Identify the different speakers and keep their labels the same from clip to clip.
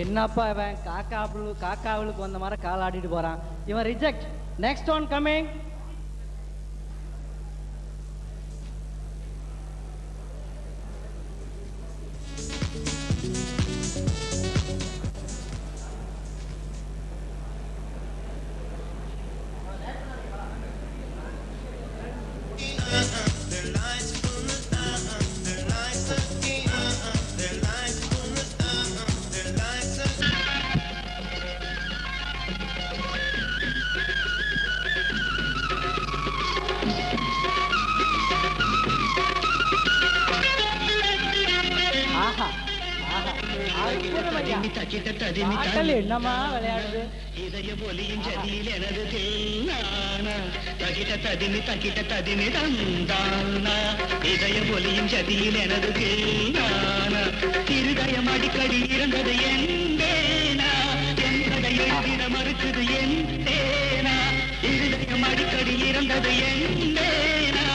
Speaker 1: என்னப்பா இவன் காக்காவுக்கு வந்த மாதிரி கால் ஆடிட்டு போறான். இவன் ரிஜெக்ட். Next one coming. என்னமா விளையாடுது? இதய பொலியின் ஜதியில் எனது தேனானா தகிட ததினி தகிட ததினி தந்தானா இதய பொலியின் ஜதியில் எனது தேனானா இருதயம் அடிக்கடி இருந்தது எந்தேனா என்பதை எழுதிட மறுக்குது எந்தேனா இருதயம் அடிக்கடி இருந்தது எந்தேனா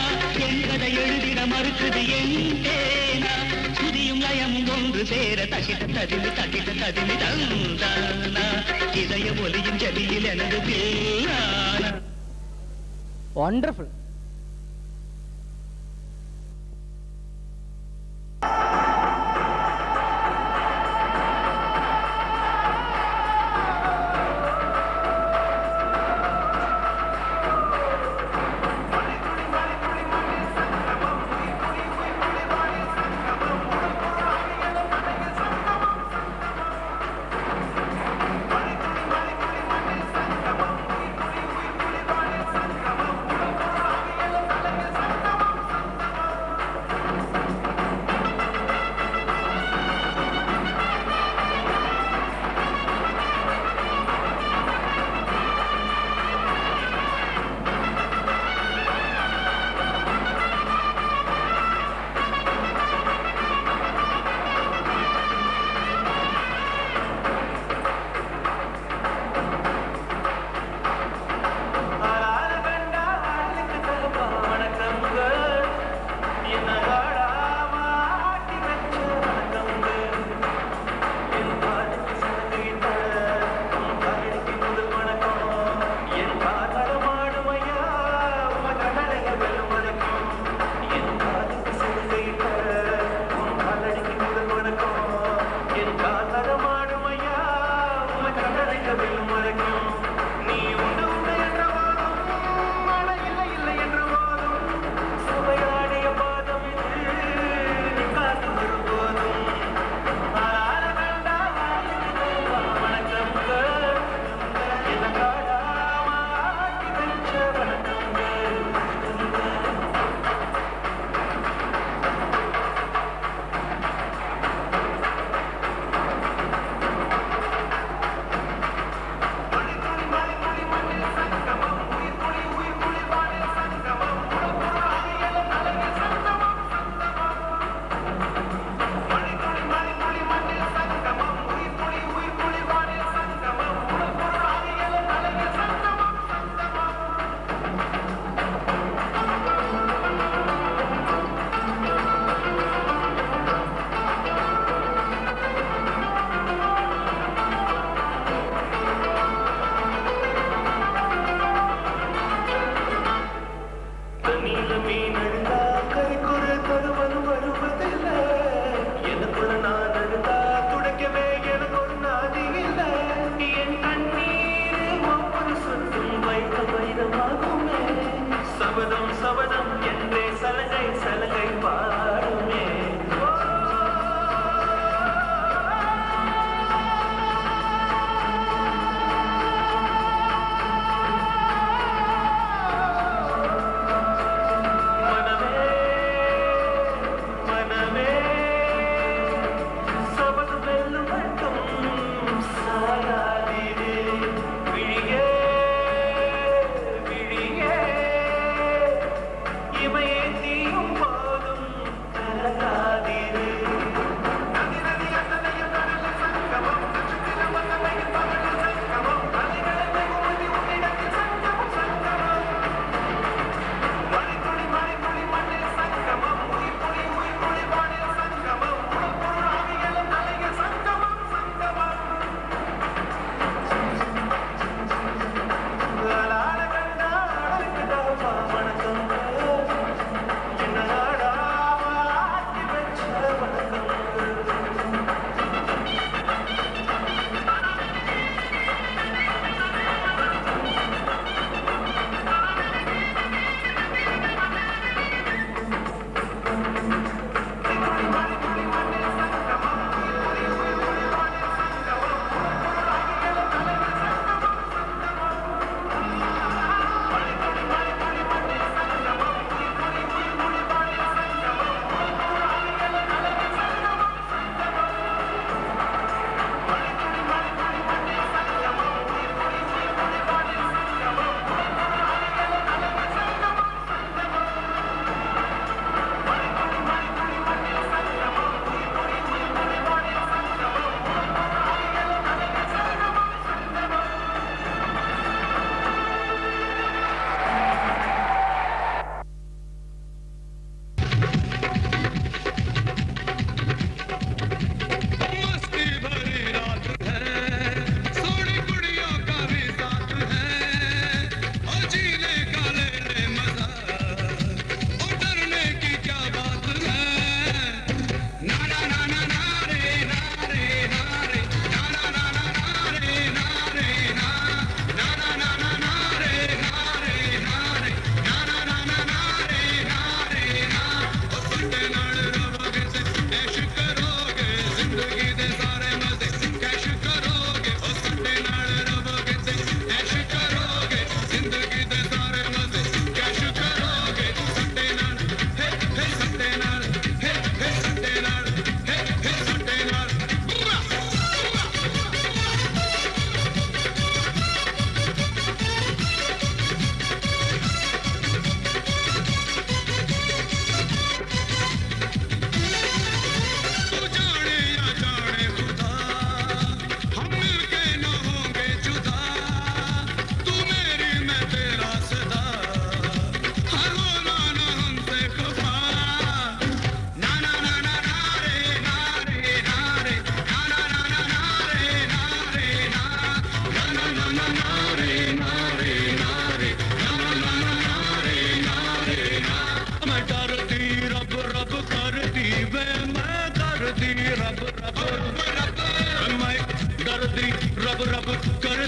Speaker 1: என்பதை எழுதிட மறுக்குது எந்தேனா சுதியும் லயமும் ஒன்று சேர தகிட ததினி தகிட ததினி தந்தானா இதய ஒலியின் ஜதியில் எனது தேனானா. Wonderful.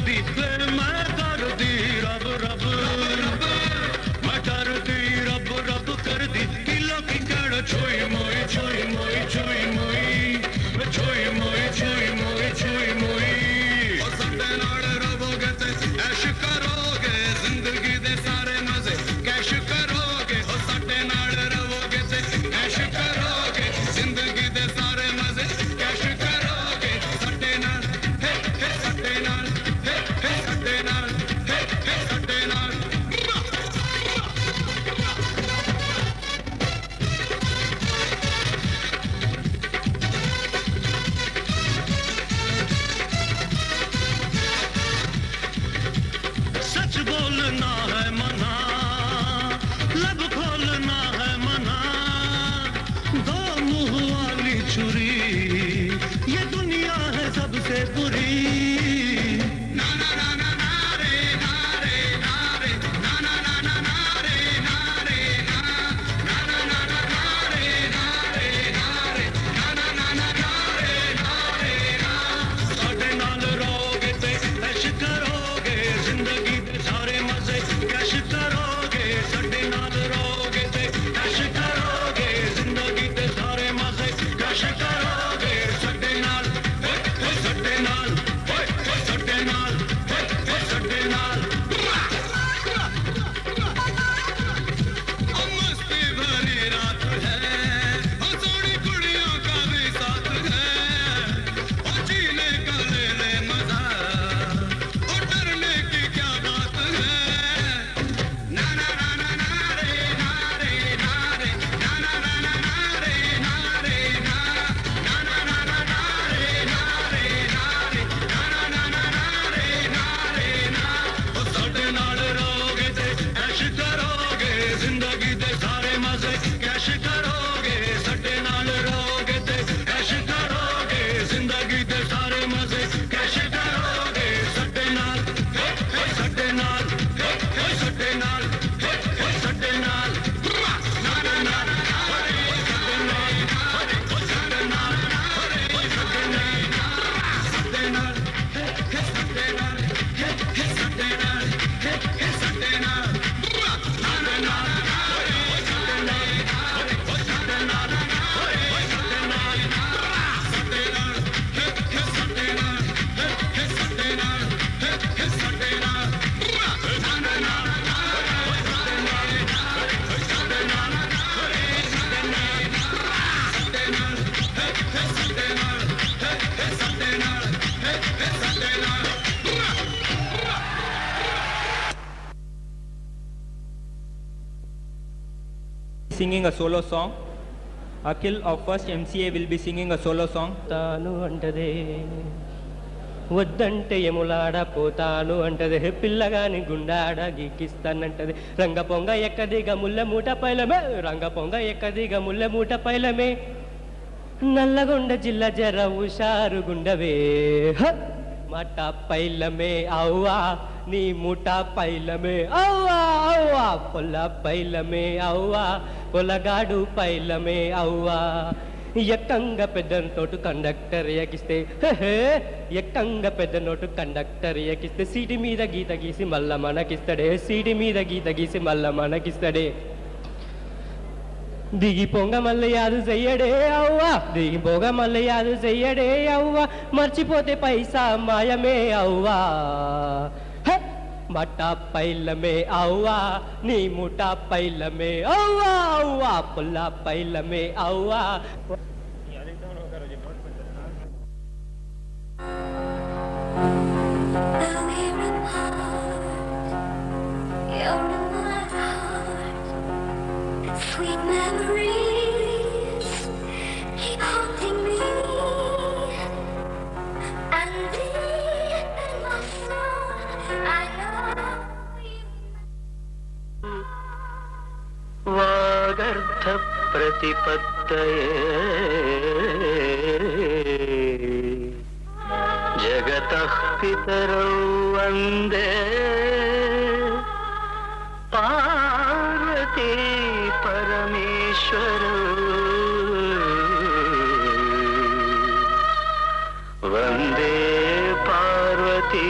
Speaker 2: दी मैं कर दी रब रब मैं कर दी रब रब कर दी किलो की कड़ छोई मोई छोई मोई छोई मोई छोई मोई छोई मोई छोई मोई ओ सट्टे नाल रवोगे ते ऐश करोगे जिंदगी दे सारे मजे कैश करोगे ओ सट्टे नाल रवोगे ते ऐश करोगे जिंदगी दे सारे मजे कैश करोगे सट्टे नाल हे सट्टे नाल हे सट्टे नाल हे सट्टे नाल सच बोलना है मना लब खोलना है मना दो मुंह वाली छुरी ये दुनिया है सबसे बुरी ना ना ना ना ना रे ना रे ना रे ना ना ना ना ना रे ना रे ना ना ना ना ना ना रे ना रे ना रे ना ना ना ना ना रे ना रे ना साडे नाल रहोगे ते ऐश करोगे जिंदगी दे सारे मजे कैश करोगे साडे नाल रहोगे ते ऐश करोगे जिंदगी दे सारे मजे कैश करोगे साडे नाल साडे नाल साडे नाल साडे नाल मस्ती भरी रात है सोनी कुड़ियों का भी साथ है और जीने का ले ले मजा और डरने की क्या बात है ना ना ना ना ना रे ना रे ना रे ना ना ना ना ना रे ना रे ना ना ना ना ना ना रे ना रे ना रे ना ना ना ना ना रे ना रे ना ओ साडे नाल रहोगे ते ऐश करोगे जिंदगी दे सारे मजे कैश करोगे साडे नाल रहोगे ते ऐश करोगे जिंदगी दे सारे मजे कैश करोगे साडे नाल साडे नाल साडे नाल साडे नाल ना ना ना साडे नाल साडे नाल साडे नाल साडे नाल साडे नाल साडे नाल साडे नाल ना ना ना
Speaker 3: Singing a solo song. Akhil of first MCA will be singing a solo song.
Speaker 4: తాను అంటదే వద్దంటే ఎములాడ పోతాను అంటదే పిల్లగాని గుండాడ గీకిస్తానంటది రంగ పొంగ ఎక్కదిగ ముల్ల మూట పైలమే రంగ పొంగ ఎక్కదిగ ముల్ల మూట పైలమే నల్లగొండ జిల్లా జర హుషారు గుండవే మాట పైలమే అవ్వా నీ ముఠ పైలమే అవ్వా అవ్వా పొల్ల పైలమే అవ్వా పొలగాడు పైలమే అవ్వా ఎక్కంగా పెద్ద నోటు కండక్టర్ ఎక్కిస్తే ఎక్కంగా పెద్ద నోటు కండక్టర్ ఎక్కిస్తే సీటి మీద గీత గీసి మళ్ళా మనకిస్తాడే సీటి మీద గీత గీసి మళ్ళా మనకిస్తాడే దిగి పొంగ మళ్ళీ యాదు చెయ్యడే అవ్వా దిగి పొంగ మళ్ళీ యాదు చెయ్యడే అవ్వా మర్చిపోతే పైసా మాయమే అవ్వా మట పైలమే అవ్వా నీ ముఠ పైలమే అవ్వా అవ్వా పుల్ల పైలమే అవ్వా
Speaker 5: Sweet memories keep haunting me, and deep in my soul I know you.
Speaker 4: వాగర్థ ప్రతిపత్తయే జగతః పితరౌ వందే పార్వతీ పరమేశ్వరౌ వందే పార్వతీ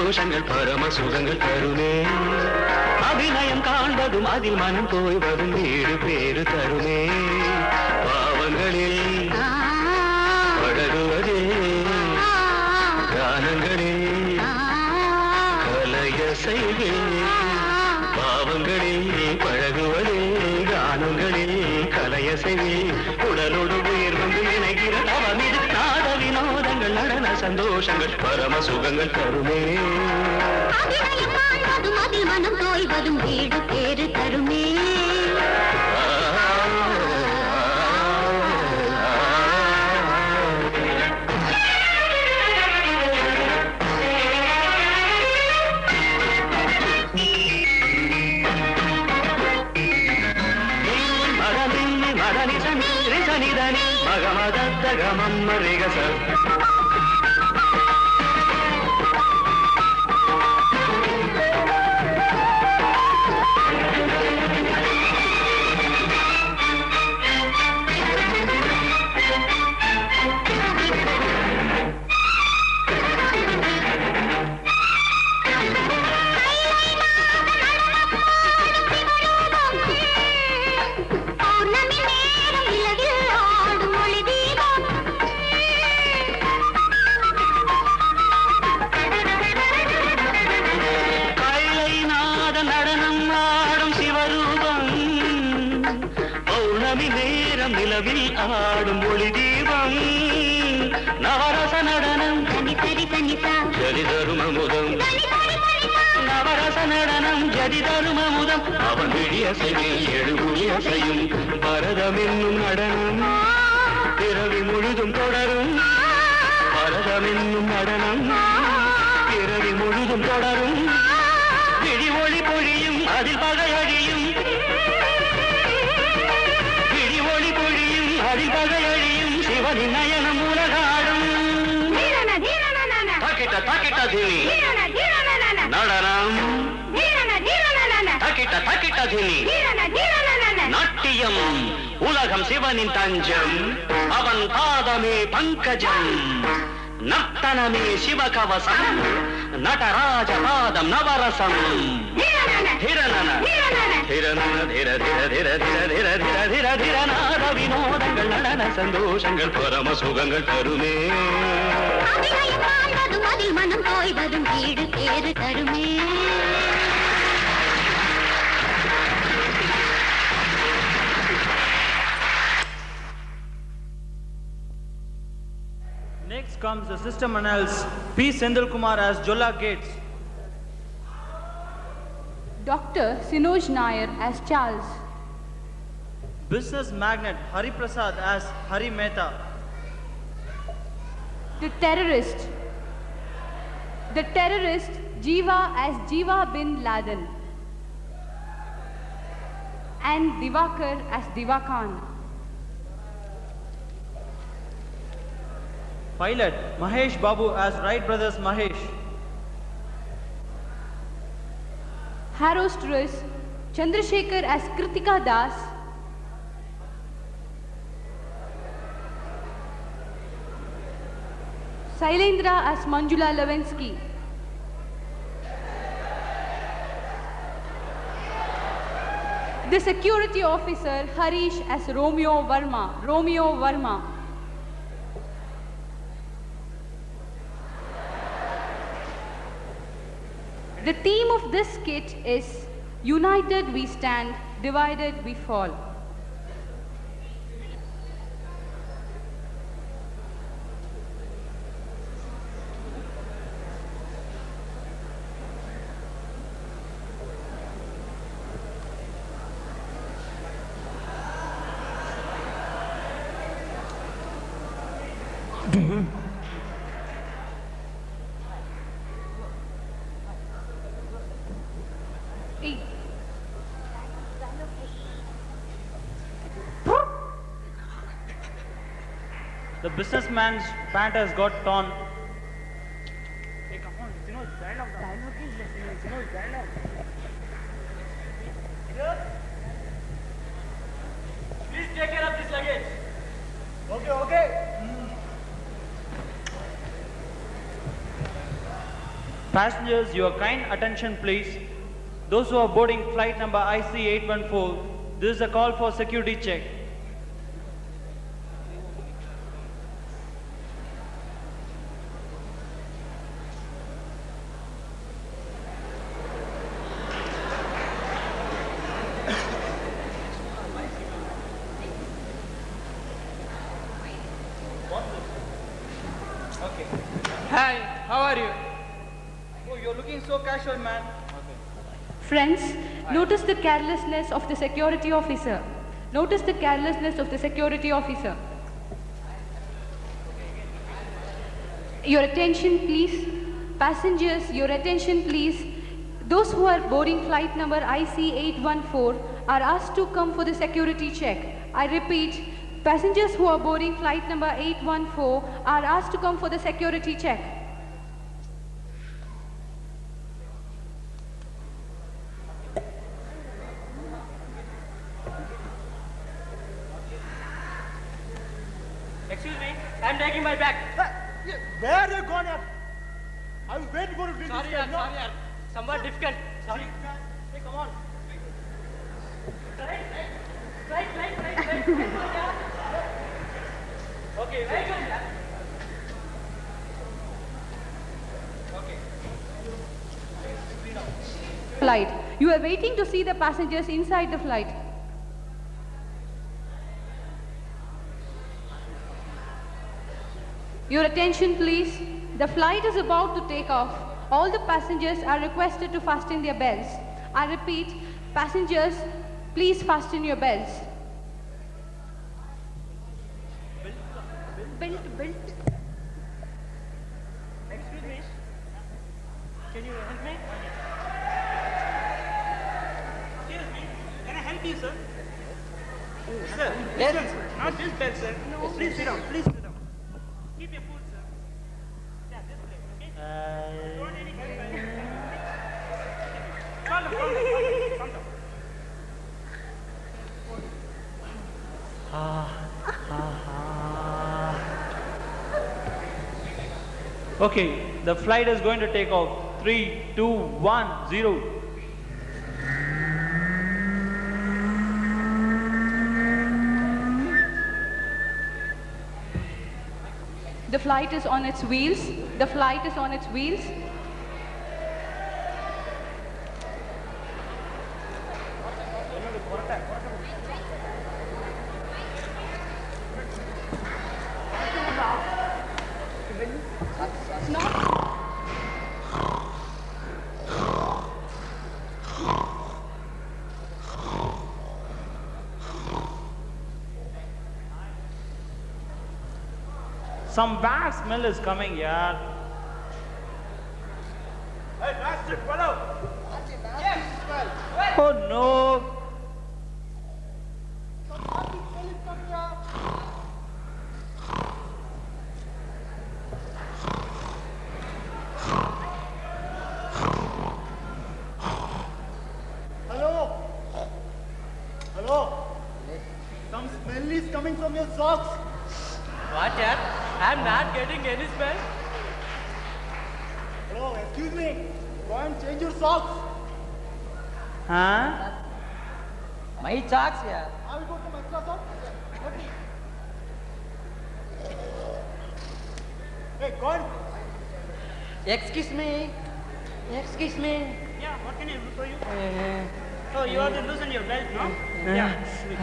Speaker 6: சந்தோஷங்கள் பரம சுகங்கள் தருமே அபிநயம் காண்பதும் அதில் மனம் போய்வதும் வீடு பேறு தருமே பாவங்களில் பழகுவதே கானங்களில் கலைய செய்வே பாவங்களில் பழகுவதே கானங்களில் கலைய செய்வே உடலோடு உயிர் வந்து இணைகிற தவமிது நாத வினோதங்கள் நடன சந்தோஷங்கள் பரம சுகங்கள் தருமே
Speaker 5: அதில் மனம் தோய்வதும் வீடு பேறு தருமே
Speaker 6: மகமதத்தகமம் ரிகச நிலவில் ஆடும் ஒளி தீபம் நவரச நடனம் ஜதி தருமமுதம் நவரச நடனம் ஜதி தருமமுதம் அவன் விழியசையில் எழுபுலியசையும் பரதம் என்னும் நடனம் பிறவி முழுதும் தொடரும் பரதம் என்னும் நடனம் பிறவி முழுதும் தொடரும் விழி ஒளி பொழியும் அதில் பகையழியும் அடிபகையழியும் சிவனின் நயனம் உலகாடும் தக்கிட்ட தக்கிட்ட தினி நடனம் தக்கிட்ட தக்கிட்ட தினி நாட்டியம் உலகம் சிவனின் தஞ்சம் அவன் பாதமே பங்கஜம் நர்த்தனமே சிவகவசம் நடராஜ பாதம் நவரசம் திரணன திரணன திர திர திர திர திர திர திர திரநாத வினோதங்கள் நடன சந்தோஷங்கள் பரம சுகங்கள் தருமே
Speaker 5: அதில் மனம் போய்வதும் வீடு பேறு தருமே
Speaker 7: Next comes the system annals P. Sendilkumar as Jolla Gates.
Speaker 8: Dr. Sinoj Nair as Charles.
Speaker 7: Business magnate Hari Prasad as Hari Mehta.
Speaker 8: The terrorist Jiva as Jiva bin Laden. And Divakar as Divakan.
Speaker 7: Pilot Mahesh Babu as Wright Brothers Mahesh.
Speaker 8: Harrostress Chandrasekhar as Kritika Das. Sailendra as Manjula Levinsky. The security officer Harish as Romeo Verma. The theme of this skit is United we stand, divided we fall.
Speaker 7: The businessman's pant has got torn. Hey, come on, Sinoj, stand up. Dialogue is listening. Sinoj, stand up. Please take care of this luggage. Okay. Passengers, your kind attention please. Those who are boarding flight number IC814, this is a call for security check. Okay. Hi, how are you? Oh, you're looking so casual, man.
Speaker 8: Friends, notice the carelessness of the security officer. Notice the carelessness of the security officer. Your attention, please. Passengers, your attention, please. Those who are boarding flight number IC814 are asked to come for the security check. I repeat, passengers who are boarding flight number 814 are asked to come for the security check.
Speaker 4: Excuse me, I'm taking my bag.
Speaker 7: Where are you going at? I was waiting for you.
Speaker 4: Sorry, yaar, sorry, yaar. Somewhat difficult. Sorry.
Speaker 7: Hey, come on.
Speaker 4: Right. Okay, very good. Okay.
Speaker 8: Flight. You are waiting to see the passengers inside the flight. Your attention, please. The flight is about to take off. All the passengers are requested to fasten their belts. I repeat, passengers, please fasten your belts. Belt.
Speaker 4: Excuse me. Can you help me? Excuse me. Can I help you, sir? Sir, yes. Not this belt, sir. No. Please sit down. Please sit down. Keep your food, sir. Yeah, this place, okay? Don't any help. Calm down.
Speaker 7: Okay, the flight is going to take off. 3, 2, 1, 0.
Speaker 8: The flight is on its wheels. The flight is on its wheels.
Speaker 7: Some bad smell is coming, yaar.
Speaker 4: Hey, bastard, follow.
Speaker 7: Oh no.
Speaker 9: Hello? Some smell is coming from your socks.
Speaker 4: What, yaar? I'm not getting any smell.
Speaker 9: Hello, excuse me. Go and change your socks.
Speaker 7: Huh?
Speaker 1: My socks, yeah.
Speaker 9: I will go to my extra socks. Okay. Hey, go on.
Speaker 1: Excuse me.
Speaker 4: Yeah, what can I do for you? Oh, you have to loosen your belt, no? Yeah, switch.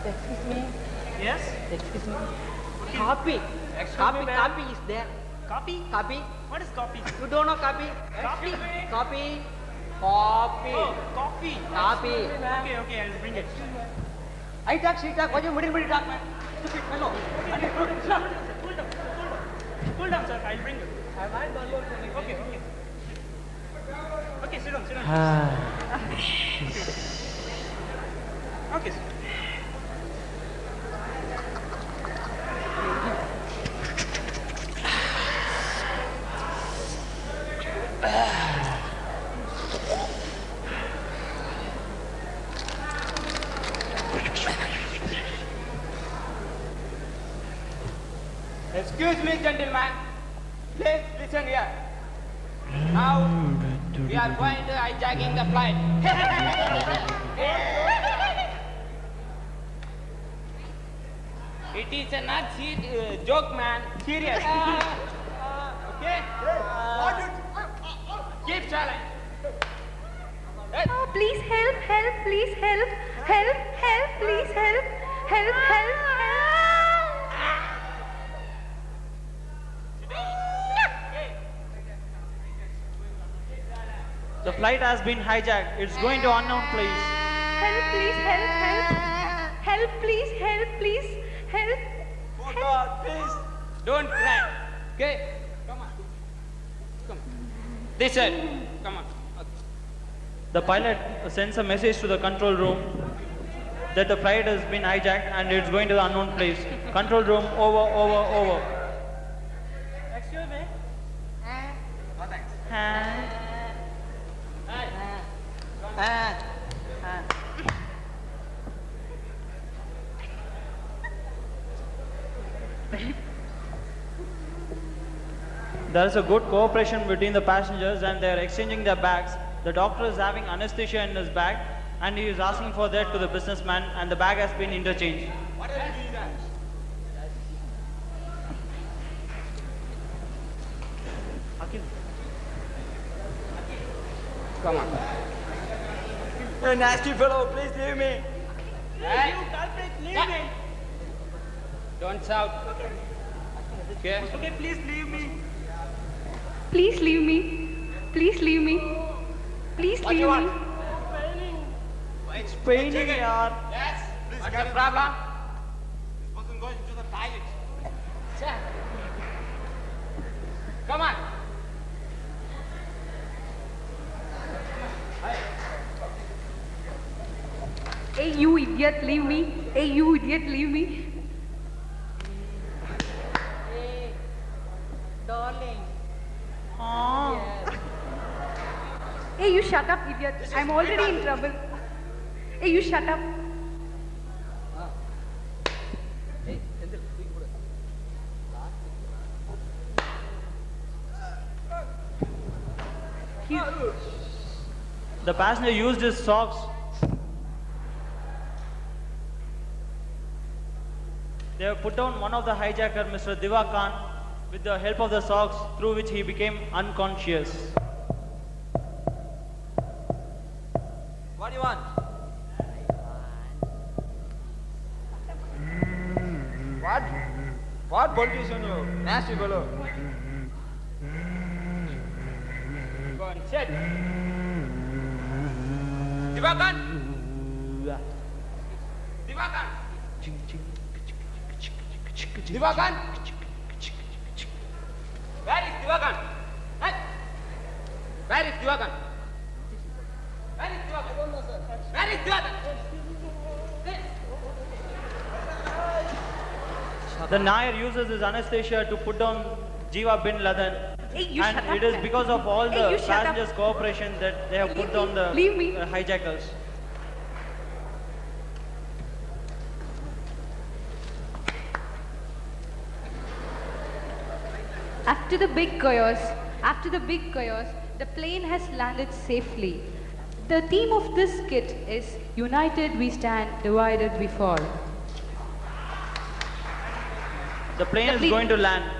Speaker 1: Excuse me.
Speaker 4: Yes?
Speaker 1: Excuse me. Copy.
Speaker 4: Excuse me, ma'am.
Speaker 1: Copy is there.
Speaker 4: Copy?
Speaker 1: Copy.
Speaker 4: What is copy?
Speaker 1: You don't know copy?
Speaker 4: Copy?
Speaker 1: Copy. Copy.
Speaker 4: Oh, coffee.
Speaker 1: Copy.
Speaker 4: Okay, okay, I'll bring it.
Speaker 1: I talk, she talk. Why you middle talk, man? Stupid fellow.
Speaker 4: Cool down, sir. I'll bring it. Okay, okay. Okay, sit down. Okay, sir.
Speaker 10: Excuse me, gentlemen. Please listen here. Now we are going to hijacking the flight. It is a not joke, man. Serious. Okay? Keep silent.
Speaker 8: Oh, please help, help, please help, help, help, please help, help, help, help.
Speaker 7: The flight has been hijacked. It's going to unknown place.
Speaker 8: Help, please help, help. Help, please help, please help.
Speaker 10: Oh God, please don't cry. Okay? Come on. Come on. This side. Come on.
Speaker 7: The pilot sends a message to the control room that the flight has been hijacked and it's going to the unknown place. Control room, over.
Speaker 10: Excuse me. No thanks.
Speaker 7: There is a good cooperation between the passengers and they are exchanging their bags. The doctor is having anesthesia in his bag and he is asking for that to the businessman and the bag has been interchanged.
Speaker 10: What are you doing that? Come on. You nasty fellow, please leave me. Hey, you culprit, leave me. Don't shout. Okay? Okay, please leave me.
Speaker 8: Please leave me. Please leave me. Please
Speaker 10: What
Speaker 8: leave
Speaker 10: you want?
Speaker 8: me.
Speaker 10: It's
Speaker 7: paining, yaar.
Speaker 10: Yes. What's the problem? This person goes into the toilet. Come on.
Speaker 8: Hey, you idiot, leave me. Hey, you idiot, leave me.
Speaker 1: Hey, darling.
Speaker 8: Hey, you shut up, idiot. I'm already in trouble. Hey, you shut up.
Speaker 7: The passenger used his socks. They have put down one of the hijacker, Mr. Diva Khan, with the help of the socks, through which he became unconscious.
Speaker 10: What do you want? What? What politician you? Nasty fellow. Go and sit. Divakan! Divakan! Divakan! Where is Divakan? Hey! Where is Divakan? Where is Divakan? I don't know, sir. Where is Divakan?
Speaker 7: The Nair uses his anesthesia to put down Jiva bin Laden.
Speaker 8: Hey, you
Speaker 7: And
Speaker 8: shut up,
Speaker 7: it is
Speaker 8: man.
Speaker 7: because of all
Speaker 8: Hey,
Speaker 7: the
Speaker 8: you shut up.
Speaker 7: passengers' cooperation that they have put down the
Speaker 8: Leave me.
Speaker 7: hijackers.
Speaker 8: After the big chaos, the plane has landed safely. The theme of this skit is United we stand, divided we fall.
Speaker 7: The plane is going to land.